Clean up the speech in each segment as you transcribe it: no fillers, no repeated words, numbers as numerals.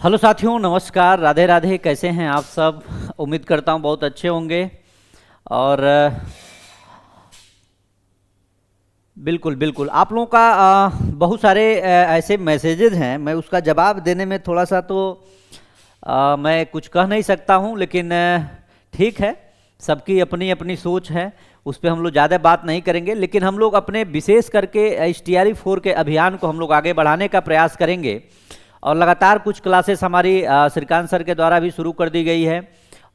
Hello साथियों, नमस्कार, राधे राधे। कैसे हैं आप सब? उम्मीद करता हूं बहुत अच्छे होंगे। और बिल्कुल बिल्कुल आप लोगों का बहुत सारे ऐसे मैसेजेस हैं। मैं उसका जवाब देने में थोड़ा सा तो मैं कुछ कह नहीं सकता हूं, लेकिन ठीक है, सबकी अपनी अपनी सोच है। उस पर हम लोग ज़्यादा बात नहीं करेंगे, लेकिन हम लोग अपने विशेष करके HTRE4 के अभियान को हम लोग आगे बढ़ाने का प्रयास करेंगे। और लगातार कुछ क्लासेस हमारी श्रीकांत सर के द्वारा भी शुरू कर दी गई है।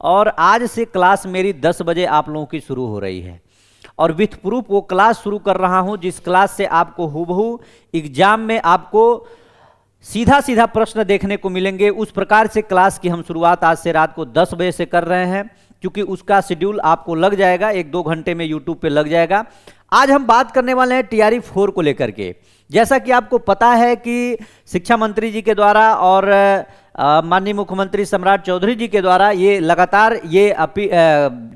और आज से क्लास मेरी 10 बजे आप लोगों की शुरू हो रही है। और विथ प्रूफ वो क्लास शुरू कर रहा हूं जिस क्लास से आपको हूबहू एग्जाम में आपको सीधा सीधा प्रश्न देखने को मिलेंगे। उस प्रकार से क्लास की हम शुरुआत आज से रात को 10 बजे से कर रहे हैं, क्योंकि उसका शेड्यूल आपको लग जाएगा, 1-2 घंटे में यूट्यूब पे लग जाएगा। आज हम बात करने वाले हैं TRE4 को लेकर के। जैसा कि आपको पता है कि शिक्षा मंत्री जी के द्वारा और माननीय मुख्यमंत्री सम्राट चौधरी जी के द्वारा ये लगातार ये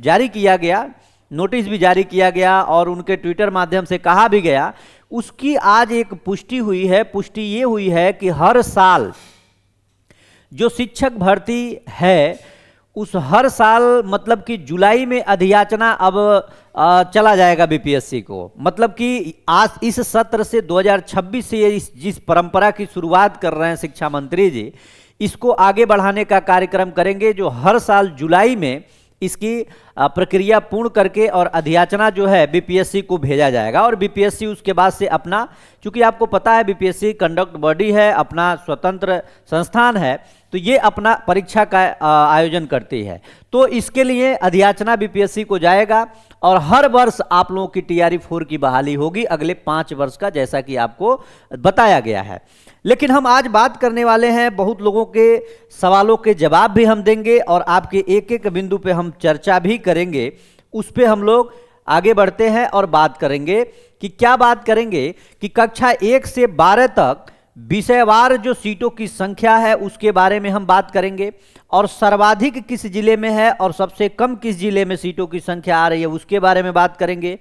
जारी किया गया, नोटिस भी जारी किया गया और उनके ट्विटर माध्यम से कहा भी गया। उसकी आज एक पुष्टि हुई है। पुष्टि ये हुई है कि हर साल जो शिक्षक भर्ती है उस हर साल मतलब कि जुलाई में अधियाचना अब चला जाएगा BPSC को। मतलब कि आज इस सत्र से 2026 से ये जिस परंपरा की शुरुआत कर रहे हैं शिक्षा मंत्री जी, इसको आगे बढ़ाने का कार्यक्रम करेंगे, जो हर साल जुलाई में इसकी प्रक्रिया पूर्ण करके और अधियाचना जो है BPSC को भेजा जाएगा। और BPSC उसके बाद से अपना, चूंकि आपको पता है BPSC कंडक्ट बॉडी है, अपना स्वतंत्र संस्थान है, तो ये अपना परीक्षा का आयोजन करती है। तो इसके लिए अधियाचना BPSC को जाएगा और हर वर्ष आप लोगों की TRE4 की बहाली होगी अगले 5 वर्ष का, जैसा कि आपको बताया गया है। लेकिन हम आज बात करने वाले हैं, बहुत लोगों के सवालों के जवाब भी हम देंगे और आपके एक एक बिंदु पे हम चर्चा भी करेंगे। उस पे हम लोग आगे बढ़ते हैं और बात करेंगे कि क्या बात करेंगे कि कक्षा 1 से 12 तक विषयवार जो सीटों की संख्या है उसके बारे में हम बात करेंगे, और सर्वाधिक किस जिले में है और सबसे कम किस जिले में सीटों की संख्या आ रही है उसके बारे में बात करेंगे।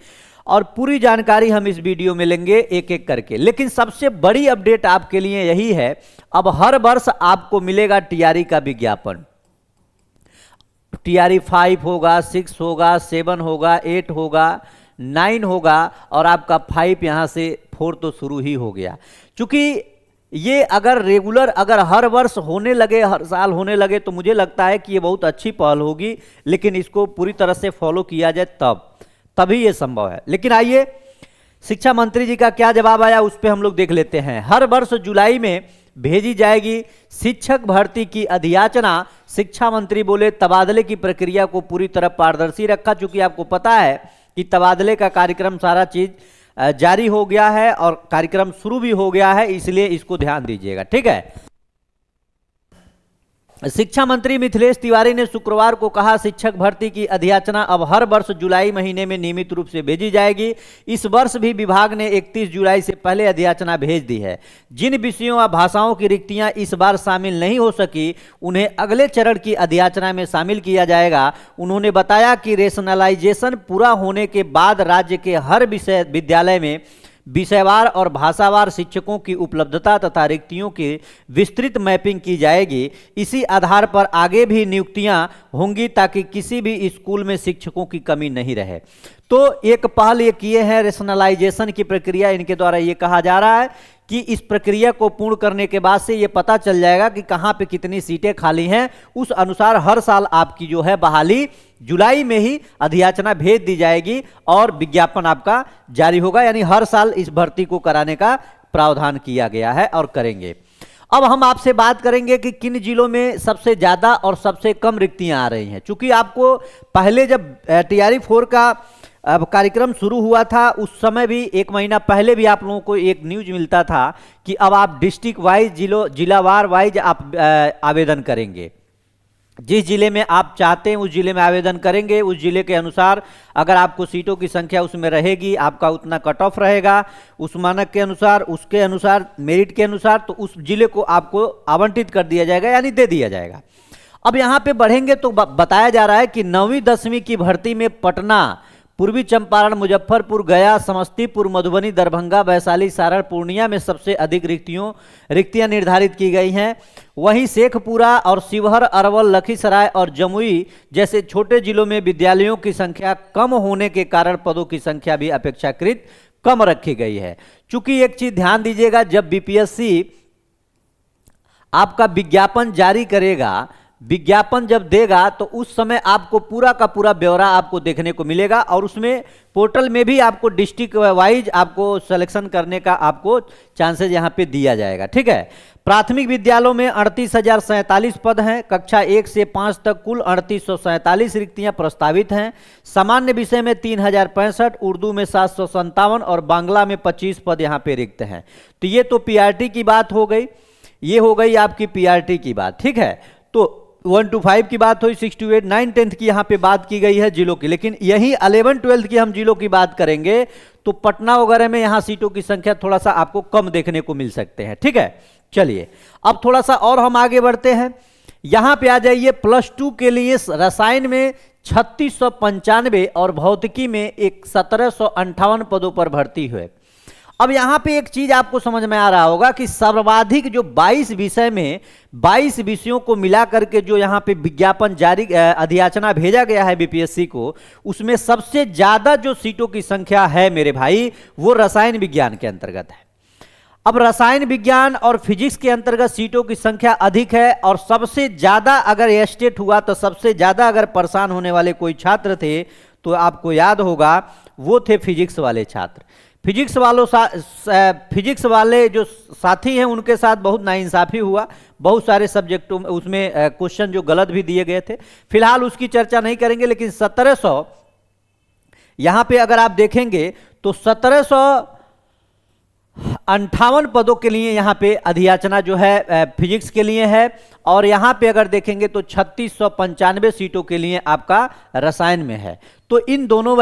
और पूरी जानकारी हम इस वीडियो में लेंगे एक एक करके। लेकिन सबसे बड़ी अपडेट आपके लिए यही है, अब हर वर्ष आपको मिलेगा TRE का विज्ञापन। TRE5 होगा, 6 होगा, 7 होगा, 8 होगा, 9 होगा और आपका 5 यहां से 4 तो शुरू ही हो गया। चूंकि ये अगर रेगुलर अगर हर वर्ष होने लगे, हर साल होने लगे, तो मुझे लगता है कि ये बहुत अच्छी पहल होगी। लेकिन इसको पूरी तरह से फॉलो किया जाए तभी ये संभव है। लेकिन आइए शिक्षा मंत्री जी का क्या जवाब आया उस पर हम लोग देख लेते हैं। हर वर्ष जुलाई में भेजी जाएगी शिक्षक भर्ती की अधियाचना। शिक्षा मंत्री बोले तबादले की प्रक्रिया को पूरी तरह पारदर्शी रखा। चूंकि आपको पता है कि तबादले का कार्यक्रम सारा चीज जारी हो गया है और कार्यक्रम शुरू भी हो गया है, इसलिए इसको ध्यान दीजिएगा, ठीक है। शिक्षा मंत्री मिथिलेश तिवारी ने शुक्रवार को कहा, शिक्षक भर्ती की अधियाचना अब हर वर्ष जुलाई महीने में नियमित रूप से भेजी जाएगी। इस वर्ष भी विभाग ने 31 जुलाई से पहले अधियाचना भेज दी है। जिन विषयों व भाषाओं की रिक्तियां इस बार शामिल नहीं हो सकी, उन्हें अगले चरण की अधियाचना में शामिल किया जाएगा। उन्होंने बताया कि रेशनलाइजेशन पूरा होने के बाद राज्य के हर विद्यालय में विषयवार और भाषावार शिक्षकों की उपलब्धता तथा रिक्तियों की विस्तृत मैपिंग की जाएगी। इसी आधार पर आगे भी नियुक्तियां होंगी ताकि किसी भी स्कूल में शिक्षकों की कमी नहीं रहे। तो एक पहल ये किए हैं रेशनलाइजेशन की प्रक्रिया, इनके द्वारा ये कहा जा रहा है कि इस प्रक्रिया को पूर्ण करने के बाद से ये पता चल जाएगा कि कहां पे कितनी सीटें खाली हैं। उस अनुसार हर साल आपकी जो है बहाली जुलाई में ही अधियाचना भेज दी जाएगी और विज्ञापन आपका जारी होगा। यानी हर साल इस भर्ती को कराने का प्रावधान किया गया है और करेंगे। अब हम आपसे बात करेंगे कि किन जिलों में सबसे ज्यादा और सबसे कम रिक्तियां आ रही हैं। चूंकि आपको पहले जब TRE4 का अब कार्यक्रम शुरू हुआ था उस समय भी 1 महीना पहले भी आप लोगों को एक न्यूज मिलता था कि अब आप डिस्ट्रिक्ट वाइज जिलावार वाइज आप आवेदन करेंगे। जिस जिले में आप चाहते हैं उस जिले में आवेदन करेंगे। उस जिले के अनुसार अगर आपको सीटों की संख्या उसमें रहेगी, आपका उतना कट ऑफ रहेगा उस मानक के अनुसार, उसके अनुसार मेरिट के अनुसार, तो उस जिले को आपको आवंटित कर दिया जाएगा, यानी दे दिया जाएगा। अब यहाँ पे बढ़ेंगे तो बताया जा रहा है कि 9वीं 10वीं की भर्ती में पटना पूर्वी चंपारण, मुजफ्फरपुर, गया, समस्तीपुर, मधुबनी, दरभंगा, वैशाली, सारण, पूर्णिया में सबसे अधिक रिक्तियां निर्धारित की गई हैं। वहीं शेखपुरा और शिवहर, अरवल, लखीसराय और जमुई जैसे छोटे जिलों में विद्यालयों की संख्या कम होने के कारण पदों की संख्या भी अपेक्षाकृत कम रखी गई है। चूंकि एक चीज ध्यान दीजिएगा, जब बीपीएससी आपका विज्ञापन जारी करेगा, विज्ञापन जब देगा तो उस समय आपको पूरा का पूरा ब्यौरा आपको देखने को मिलेगा और उसमें पोर्टल में भी आपको डिस्ट्रिक्ट वाइज आपको सिलेक्शन करने का आपको चांसेस यहां पे दिया जाएगा। ठीक है। प्राथमिक विद्यालयों में 38,047 पद हैं। कक्षा 1 से 5 तक कुल 3847 रिक्तियां प्रस्तावित हैं। सामान्य विषय में 3065, उर्दू में 757 और बांग्ला में 25 पद यहां पे रिक्त हैं। तो ये तो पीआरटी की बात हो गई, ये हो गई आपकी पीआरटी की बात। ठीक है। तो 1 to 5 की बात हुई, 6 to 8, 9, 10 की यहाँ पे बात की गई है जिलों की। लेकिन यही 11, 12 की हम जिलों की बात करेंगे तो पटना वगैरह में यहाँ सीटों की संख्या थोड़ा सा आपको कम देखने को मिल सकते हैं। ठीक है। चलिए अब थोड़ा सा और हम आगे बढ़ते हैं। यहाँ पे आ जाइए, +2 के लिए रसायन में 3695 और भौतिकी में 1758 पदों पर भर्ती हुए। अब यहां पे एक चीज आपको समझ में आ रहा होगा कि सर्वाधिक जो 22 विषय में 22 विषयों को मिला करके जो यहां पे विज्ञापन जारी अधियाचना भेजा गया है बीपीएससी को, उसमें सबसे ज्यादा जो सीटों की संख्या है मेरे भाई वो रसायन विज्ञान के अंतर्गत है। अब रसायन विज्ञान और फिजिक्स के अंतर्गत सीटों की संख्या अधिक है और सबसे ज्यादा अगर एस्टेट हुआ तो सबसे ज्यादा अगर परेशान होने वाले कोई छात्र थे तो आपको याद होगा वो थे फिजिक्स वाले छात्र। फिजिक्स वाले जो साथी हैं उनके साथ बहुत नाइंसाफी हुआ, बहुत सारे सब्जेक्टों में उसमें क्वेश्चन जो गलत भी दिए गए थे। फिलहाल उसकी चर्चा नहीं करेंगे, लेकिन 1700 यहां पे अगर आप देखेंगे तो 1758 पदों के लिए यहां पे अधियाचना जो है फिजिक्स के लिए है और यहां पे अगर देखेंगे तो 3695 सीटों के लिए आपका रसायन में है। तो इन दोनों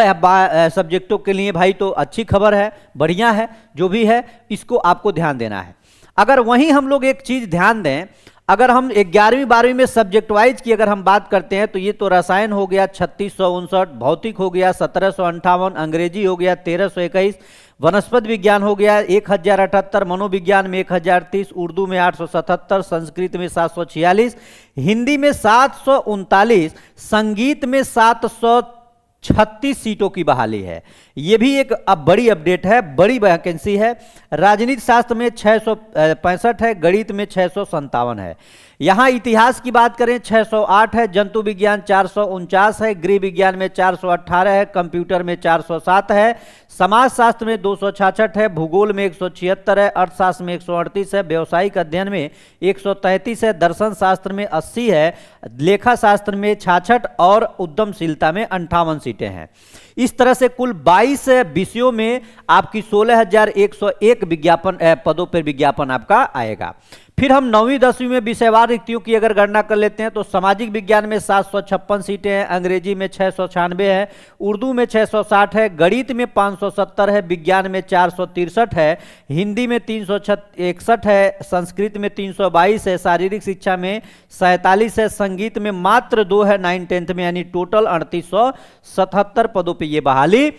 सब्जेक्टों के लिए भाई तो अच्छी खबर है, बढ़िया है, जो भी है इसको आपको ध्यान देना है। अगर वहीं हम लोग एक चीज ध्यान दें, अगर हम 11वीं 12वीं में सब्जेक्ट वाइज की अगर हम बात करते हैं तो ये तो रसायन हो गया 3659, भौतिक हो गया 1758, अंग्रेजी हो गया 1321, वनस्पति विज्ञान हो गया 1078, मनोविज्ञान में 1030, उर्दू में 877, संस्कृत में 746, हिंदी में 739, संगीत में 736 सीटों की बहाली है। यह भी एक अब बड़ी अपडेट है, बड़ी वैकेंसी है। राजनीति शास्त्र में 665 है, गणित में 657 है। यहां इतिहास की बात करें 608 है, जंतु विज्ञान 449 है, गृह विज्ञान में 418 है, कंप्यूटर में 407 है, समाजशास्त्र में 266 है, भूगोल में 176 है, अर्थशास्त्र में 138 है, व्यावसायिक अध्ययन में 133 है, दर्शन शास्त्र में 80 है, लेखा शास्त्र में 66 और उद्यमशीलता में 58 सीटें हैं। इस तरह से कुल 22 विषयों में आपकी 16,101 विज्ञापन पदों पर विज्ञापन आपका आएगा। फिर हम 9वीं 10वीं में विषयवार रिक्तियों की अगर गणना कर लेते हैं तो सामाजिक विज्ञान में 756 सीटें हैं, अंग्रेजी में 696 है, उर्दू में 660 है, गणित में 570 है, विज्ञान में 463 है, हिंदी में 361 है, संस्कृत में 322 है, शारीरिक शिक्षा में 47 है, संगीत में मात्र 2 है 9, 10 में, यानी टोटल 3877 पदों पर यह बहाली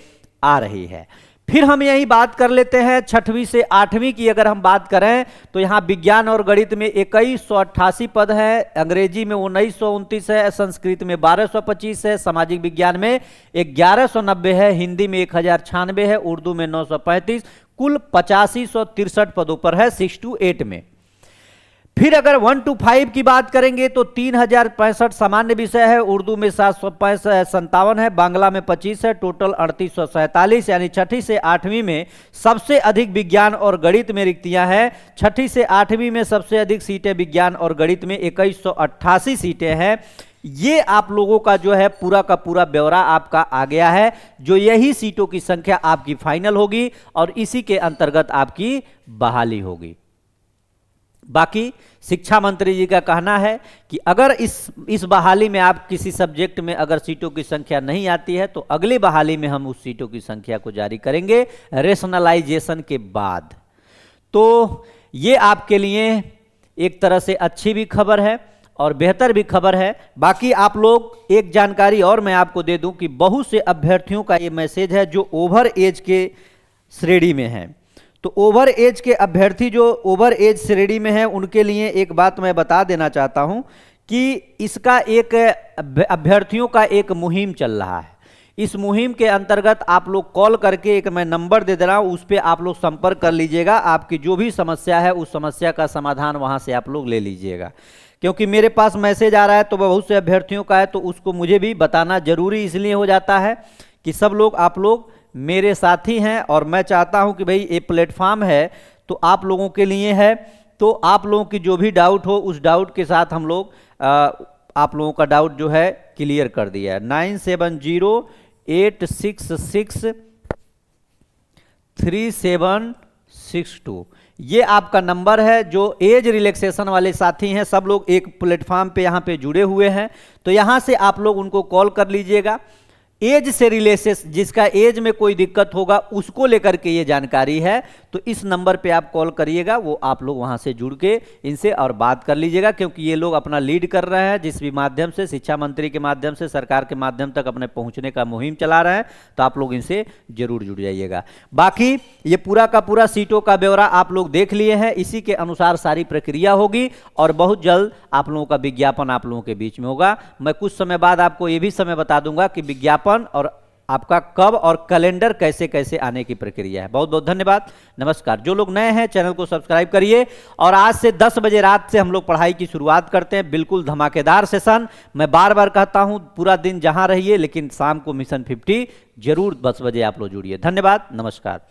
आ रही है। फिर हम यही बात कर लेते हैं 6वीं से 8वीं की अगर हम बात करें तो यहां विज्ञान और गणित में 2188 पद है, अंग्रेजी में 1929 है, संस्कृत में 1225 है, सामाजिक विज्ञान में 1190 है, हिंदी में 1096 है, उर्दू में 935, कुल 8563 पदों पर है 6 to 8 में। फिर अगर 1 to 5 की बात करेंगे तो 3065 सामान्य विषय है, उर्दू में 757 है, बांग्ला में 25 है, टोटल 3847, यानी 6ठी से 8वीं में सबसे अधिक विज्ञान और गणित में रिक्तियां हैं। 6ठी से 8वीं में सबसे अधिक सीटें विज्ञान और गणित में 2188 सीटें हैं। ये आप लोगों का जो है पूरा का पूरा ब्यौरा आपका आ गया है, जो यही सीटों की संख्या आपकी फाइनल होगी और इसी के अंतर्गत आपकी बहाली होगी। बाकी शिक्षा मंत्री जी का कहना है कि अगर इस बहाली में आप किसी सब्जेक्ट में अगर सीटों की संख्या नहीं आती है तो अगली बहाली में हम उस सीटों की संख्या को जारी करेंगे रेशनलाइजेशन के बाद। तो ये आपके लिए एक तरह से अच्छी भी खबर है और बेहतर भी खबर है। बाकी आप लोग एक जानकारी और मैं आपको दे दूं कि बहुत से अभ्यर्थियों का ये मैसेज है जो ओवर एज के श्रेणी में हैं। तो ओवर एज के अभ्यर्थी जो ओवर एज श्रेणी में हैं उनके लिए एक बात मैं बता देना चाहता हूं कि इसका एक अभ्यर्थियों का एक मुहिम चल रहा है। इस मुहिम के अंतर्गत आप लोग कॉल करके, एक मैं नंबर दे रहा हूं, उस पर आप लोग संपर्क कर लीजिएगा। आपकी जो भी समस्या है उस समस्या का समाधान वहां से आप लोग ले लीजिएगा। क्योंकि मेरे पास मैसेज आ रहा है तो बहुत से अभ्यर्थियों का है, तो उसको मुझे भी बताना जरूरी इसलिए हो जाता है कि सब लोग आप लोग मेरे साथी हैं और मैं चाहता हूं कि भाई ये प्लेटफॉर्म है तो आप लोगों के लिए है। तो आप लोगों की जो भी डाउट हो उस डाउट के साथ हम लोग आप लोगों का डाउट जो है क्लियर कर दिया है। 9708663762 ये आपका नंबर है। जो एज रिलैक्सेशन वाले साथी हैं सब लोग एक प्लेटफॉर्म पे यहाँ पे जुड़े हुए हैं, तो यहाँ से आप लोग उनको कॉल कर लीजिएगा। एज से रिलेटेड जिसका एज में कोई दिक्कत होगा उसको लेकर के ये जानकारी है, तो इस नंबर पे आप कॉल करिएगा। वो आप लोग वहां से जुड़ के इनसे और बात कर लीजिएगा, क्योंकि ये लोग अपना लीड कर रहे हैं जिस भी माध्यम से, शिक्षा मंत्री के माध्यम से, सरकार के माध्यम तक अपने पहुंचने का मुहिम चला रहे हैं। तो आप लोग इनसे जरूर जुड़ जाइएगा। बाकी ये पूरा का पूरा सीटों का ब्यौरा आप लोग देख लिए हैं, इसी के अनुसार सारी प्रक्रिया होगी और बहुत जल्द आप लोगों का विज्ञापन आप लोगों के बीच में होगा। मैं कुछ समय बाद आपको ये भी समय बता दूंगा कि विज्ञापन और आपका कब और कैलेंडर कैसे कैसे आने की प्रक्रिया है। बहुत बहुत धन्यवाद, नमस्कार। जो लोग नए हैं चैनल को सब्सक्राइब करिए। और आज से 10 बजे रात से हम लोग पढ़ाई की शुरुआत करते हैं, बिल्कुल धमाकेदार सेशन। मैं बार बार कहता हूं पूरा दिन जहां रहिए, लेकिन शाम को मिशन 50 जरूर 10 बजे आप लोग जुड़िए। धन्यवाद, नमस्कार।